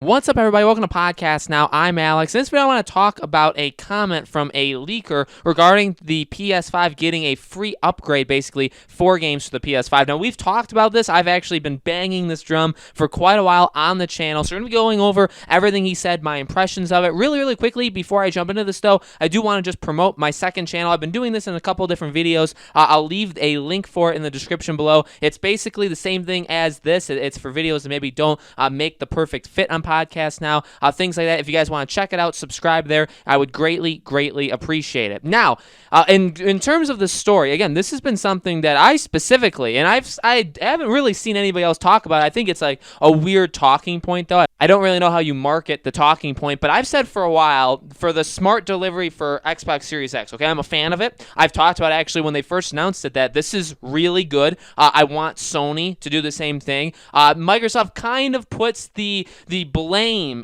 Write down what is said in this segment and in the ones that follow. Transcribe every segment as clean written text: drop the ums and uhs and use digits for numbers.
What's up, everybody? Welcome to Podcast Now. I'm Alex. In this video, I want to talk about a comment from a leaker regarding the PS5 getting a free upgrade, basically, 4 games for the PS5. Now, we've talked about this. I've actually been banging this drum for quite a while on the channel, so we're going to be going over everything he said, my impressions of it. Really quickly, before I jump into this, though, I do want to just promote my second channel. I've been doing this in a couple different videos. I'll leave a link for it in the description below. It's basically the same thing as this. It's for videos that maybe don't make the perfect fit on Podcast Now, things like that. If you guys want to check it out, subscribe there. I would greatly appreciate it. Now, in terms of the story, again, this has been something that I specifically, and I haven't really seen anybody else talk about it. I think it's like a weird talking point, though. I don't really know how you market the talking point, but I've said for a while, for the smart delivery for Xbox Series X, okay, I'm a fan of it. I've talked about actually when they first announced it that this is really good. I want Sony to do the same thing. Microsoft kind of puts the blame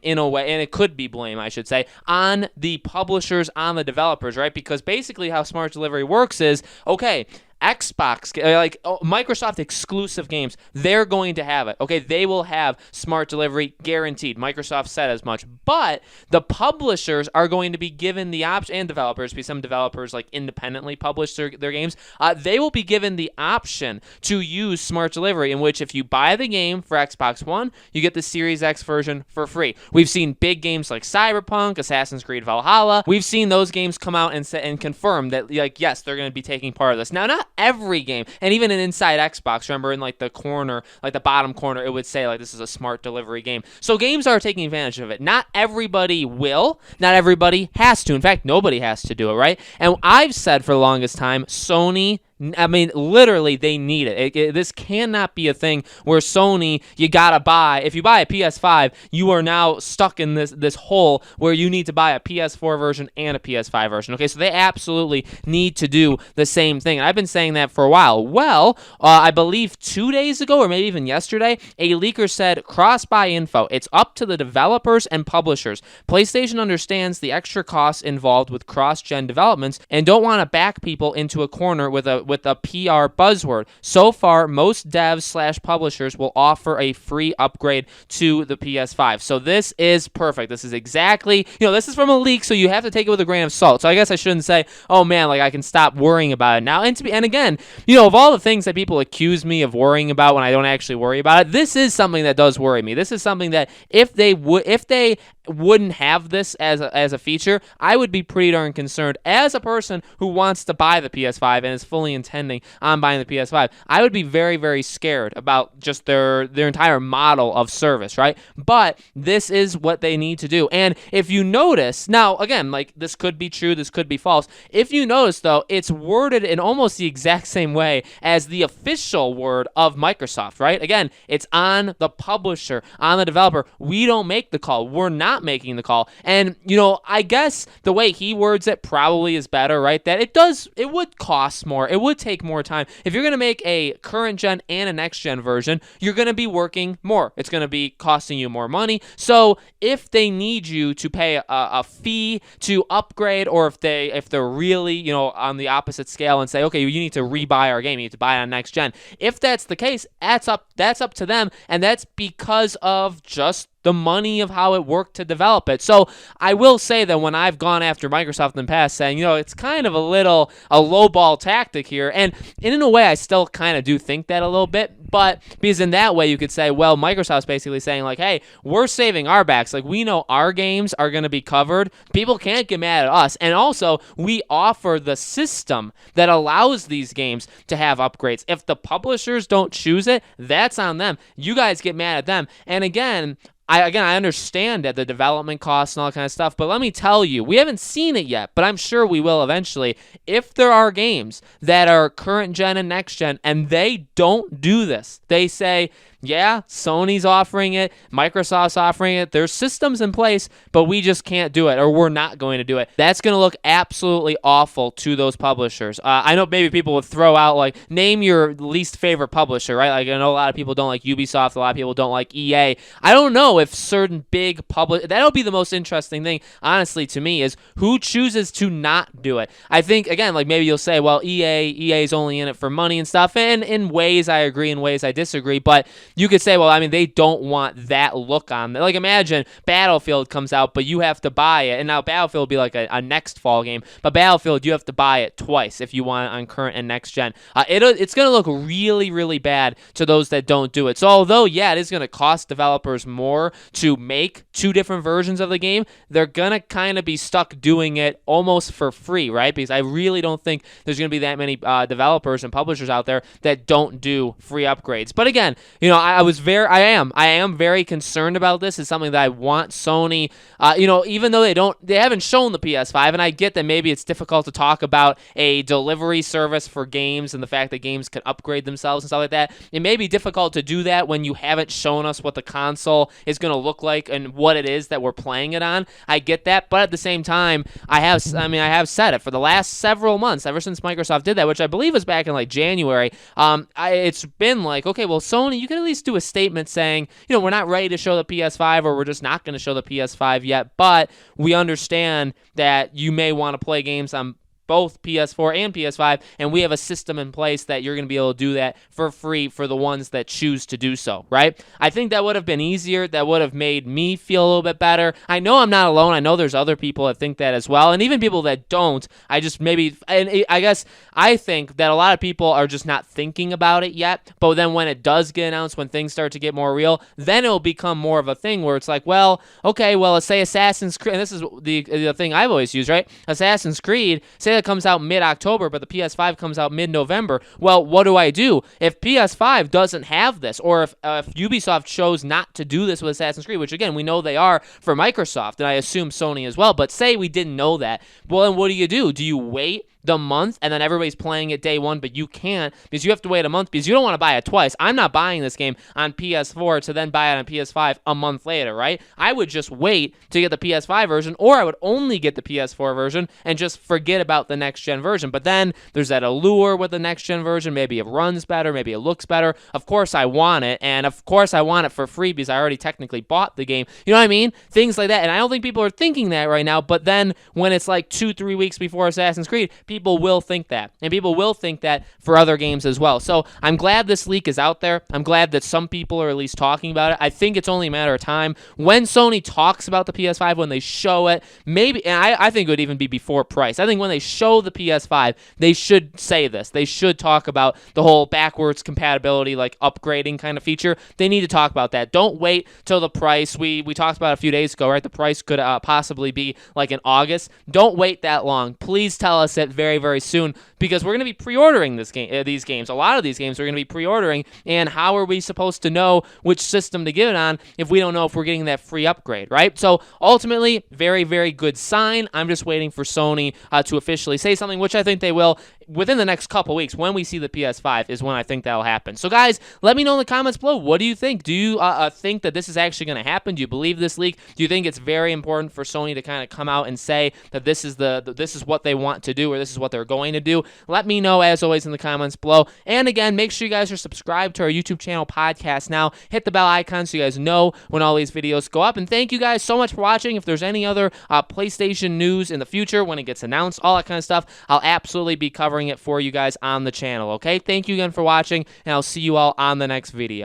in a way, and it could be blame, I should say, on the publishers, on the developers, right? Because basically how smart delivery works is, okay, Xbox, like Microsoft exclusive games, they're going to have it. Okay, they will have smart delivery guaranteed. Microsoft said as much. But the publishers are going to be given the option, and developers, because some developers like independently publish their games, they will be given the option to use smart delivery, in which if you buy the game for Xbox One, you get the Series X version for free. We've seen big games like Cyberpunk, Assassin's Creed Valhalla. We've seen those games come out and confirm that, like, yes, they're going to be taking part of this. Now, not every game, and even in Inside Xbox, remember in like the corner, like the bottom corner, it would say like this is a smart delivery game. So games are taking advantage of it. Not everybody will, not everybody has to. In fact, nobody has to do it, right? And I've said for the longest time, Sony, I mean, literally, they need it. This cannot be a thing where Sony, you gotta buy. If you buy a PS5, you are now stuck in this hole where you need to buy a PS4 version and a PS5 version. Okay, so they absolutely need to do the same thing. And I've been saying that for a while. Well, I believe 2 days ago, or maybe even yesterday, a leaker said cross-buy info. It's up to the developers and publishers. PlayStation understands the extra costs involved with cross-gen developments and don't want to back people into a corner with a PR buzzword. So far, most devs/publishers will offer a free upgrade to the PS5. So this is perfect. This is exactly, this is from a leak, so you have to take it with a grain of salt. So I guess I shouldn't say, oh man, like I can stop worrying about it now. And again, of all the things that people accuse me of worrying about when I don't actually worry about it, this is something that does worry me. This is something that if they wouldn't have this as a feature, I would be pretty darn concerned. As a person who wants to buy the PS5 and is fully intending on buying the PS5, I would be very scared about just their entire model of service, right? But this is what they need to do. And if you notice, now again, like this could be true, this could be false. If you notice though, it's worded in almost the exact same way as the official word of Microsoft, right? Again, it's on the publisher, on the developer. We don't make the call. We're not making the call. And I guess the way he words it probably is better, right? That it would cost more. It would take more time. If you're going to make a current gen and a next gen version, you're going to be working more. It's going to be costing you more money. So if they need you to pay a fee to upgrade, or if they're really, on the opposite scale and say, okay, you need to rebuy our game, you need to buy it on next gen. If that's the case, that's up to them, and that's because of just the money of how it worked to develop it. So I will say that when I've gone after Microsoft in the past saying, it's kind of a lowball tactic here, and in a way I still kind of do think that a little bit, but because in that way you could say, well, Microsoft's basically saying like, hey, we're saving our backs. Like we know our games are going to be covered. People can't get mad at us. And also we offer the system that allows these games to have upgrades. If the publishers don't choose it, that's on them. You guys get mad at them. And again, I understand that the development costs and all that kind of stuff, but let me tell you, we haven't seen it yet, but I'm sure we will eventually. If there are games that are current gen and next gen, and they don't do this, they say, yeah, Sony's offering it, Microsoft's offering it, there's systems in place, but we just can't do it, or we're not going to do it. That's going to look absolutely awful to those publishers. I know maybe people would throw out, like, name your least favorite publisher, right? Like, I know a lot of people don't like Ubisoft, a lot of people don't like EA. I don't know if certain big that'll be the most interesting thing, honestly, to me, is who chooses to not do it. I think, again, like, maybe you'll say, well, EA's only in it for money and stuff, and in ways I agree, in ways I disagree, but you could say, well, I mean, they don't want that look on. Like, imagine Battlefield comes out, but you have to buy it. And now Battlefield will be like a next fall game. But Battlefield, you have to buy it twice if you want it on current and next gen. It's going to look really, really bad to those that don't do it. So although, yeah, it is going to cost developers more to make two different versions of the game, they're going to kind of be stuck doing it almost for free, right? Because I really don't think there's going to be that many developers and publishers out there that don't do free upgrades. But again, I am very concerned about this. It's something that I want Sony, even though they haven't shown the PS5, and I get that maybe it's difficult to talk about a delivery service for games and the fact that games can upgrade themselves and stuff like that. It may be difficult to do that when you haven't shown us what the console is going to look like and what it is that we're playing it on. I get that, but at the same time, I have said it for the last several months, ever since Microsoft did that, which I believe was back in like January. It's been like, okay, well, Sony, you can at least do a statement saying, we're not ready to show the PS5, or we're just not going to show the PS5 yet, but we understand that you may want to play games on both PS4 and PS5, and we have a system in place that you're going to be able to do that for free for the ones that choose to do so, right? I think that would have been easier. That would have made me feel a little bit better. I know I'm not alone. I know there's other people that think that as well, and even people that don't. I guess I think that a lot of people are just not thinking about it yet, but then when it does get announced, when things start to get more real, then it'll become more of a thing where it's like, well, okay, well, let's say Assassin's Creed, and this is the thing I've always used, right? Assassin's Creed, say that comes out mid-October, but the PS5 comes out mid-November. Well, what do I do? If PS5 doesn't have this, or if Ubisoft chose not to do this with Assassin's Creed, which again, we know they are for Microsoft, and I assume Sony as well, but say we didn't know that, well, then what do? Do you wait the month and then everybody's playing it day one, but you can't because you have to wait a month because you don't want to buy it twice? I'm not buying this game on PS4 to then buy it on PS5 a month later, right? I would just wait to get the PS5 version, or I would only get the PS4 version and just forget about the next gen version. But then there's that allure with the next gen version. Maybe it runs better, maybe it looks better. Of course I want it, and of course I want it for free because I already technically bought the game. You know what I mean? Things like that. And I don't think people are thinking that right now, but then when it's like 2-3 weeks before Assassin's Creed, people will think that, and people will think that for other games as well. So I'm glad this leak is out there. I'm glad that some people are at least talking about it. I think it's only a matter of time when Sony talks about the PS5, when they show it, maybe, and I think it would even be before price. I think when they show the PS5, they should say this. They should talk about the whole backwards compatibility, like upgrading kind of feature. They need to talk about that. Don't wait till the price. We talked about it a few days ago, right? The price could possibly be like in August. Don't wait that long. Please tell us it very, very soon, because we're going to be pre-ordering these games. A lot of these games we're going to be pre-ordering, and how are we supposed to know which system to get it on if we don't know if we're getting that free upgrade, right? So ultimately, very, very good sign. I'm just waiting for Sony to officially say something, which I think they will within the next couple weeks. When we see the PS5 is when I think that'll happen. So guys, let me know in the comments below. What do you think? Do you think that this is actually going to happen? Do you believe this leak? Do you think it's very important for Sony to kind of come out and say that this is what they want to do, or this is what they're going to do? Let me know, as always, in the comments below. And again, make sure you guys are subscribed to our YouTube channel, Podcast Now. Hit the bell icon so you guys know when all these videos go up. And thank you guys so much for watching. If there's any other PlayStation news in the future, when it gets announced, all that kind of stuff, I'll absolutely be covering it for you guys on the channel, okay? Thank you again for watching, and I'll see you all on the next video.